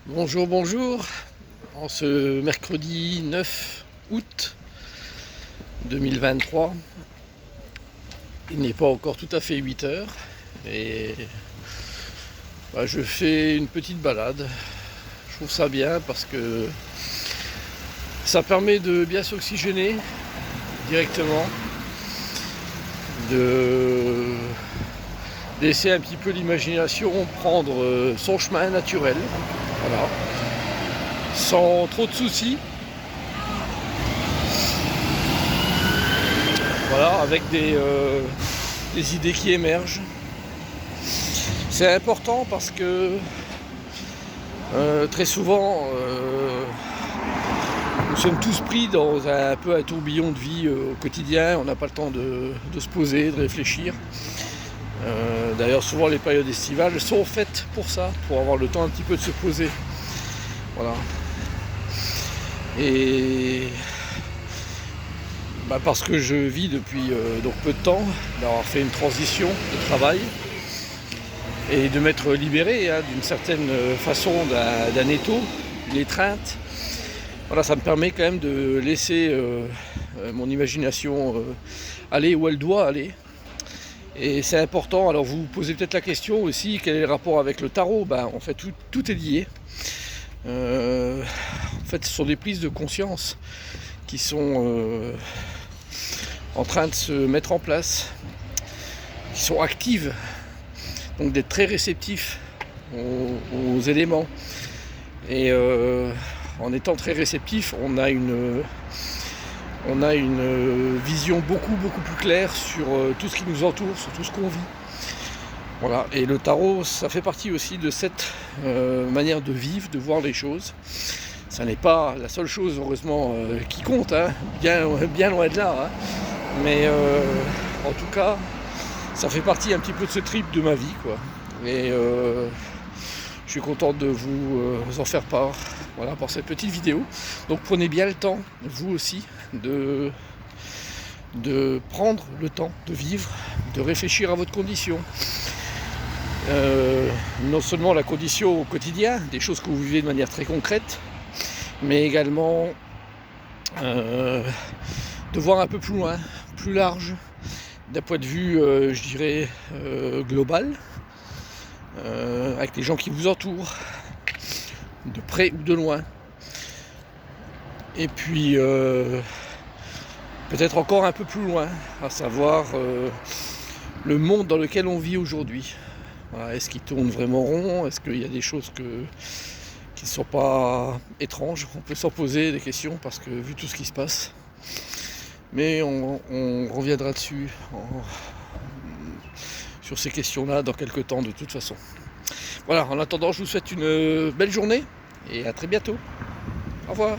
Bonjour, bonjour. En ce mercredi 9 août 2023, il n'est pas encore tout à fait 8 heures et je fais une petite balade. Je trouve ça bien parce que ça permet de bien s'oxygéner directement, de laisser un petit peu l'imagination prendre son chemin naturel. Voilà. Sans trop de soucis. Voilà, avec des idées qui émergent. C'est important parce que très souvent nous sommes tous pris dans un peu un tourbillon de vie au quotidien. On n'a pas le temps de se poser, de réfléchir. D'ailleurs, souvent les périodes estivales sont faites pour ça, pour avoir le temps un petit peu de se poser. Voilà. Et parce que je vis depuis donc peu de temps, d'avoir fait une transition de travail et de m'être libéré d'une certaine façon d'un étau, une étreinte. Voilà, ça me permet quand même de laisser mon imagination aller où elle doit aller. Et c'est important. Alors vous vous posez peut-être la question aussi, quel est le rapport avec le tarot? En fait, tout est lié. En fait, ce sont des prises de conscience qui sont en train de se mettre en place, qui sont actives, donc d'être très réceptifs aux éléments. Et en étant très réceptif, on a une vision beaucoup plus claire sur tout ce qui nous entoure, sur tout ce qu'on vit. Voilà. Et le tarot, ça fait partie aussi de cette manière de vivre, de voir les choses. Ça n'est pas la seule chose, heureusement, qui compte, bien loin de là. Mais en tout cas, ça fait partie un petit peu de ce trip de ma vie, quoi. Et je suis content de vous en faire part, voilà, pour cette petite vidéo. Donc prenez bien le temps, vous aussi, de prendre le temps de vivre, de réfléchir à votre condition. Non seulement la condition au quotidien, des choses que vous vivez de manière très concrète, mais également de voir un peu plus loin, plus large, d'un point de vue, je dirais, global, avec les gens qui vous entourent, de près ou de loin. Et puis, peut-être encore un peu plus loin, à savoir le monde dans lequel on vit aujourd'hui. Voilà, est-ce qu'il tourne vraiment rond? Est-ce qu'il y a des choses qui ne sont pas étranges? On peut s'en poser des questions parce que vu tout ce qui se passe. Mais on reviendra dessus sur ces questions-là dans quelques temps de toute façon. Voilà, en attendant, je vous souhaite une belle journée et à très bientôt. Au revoir.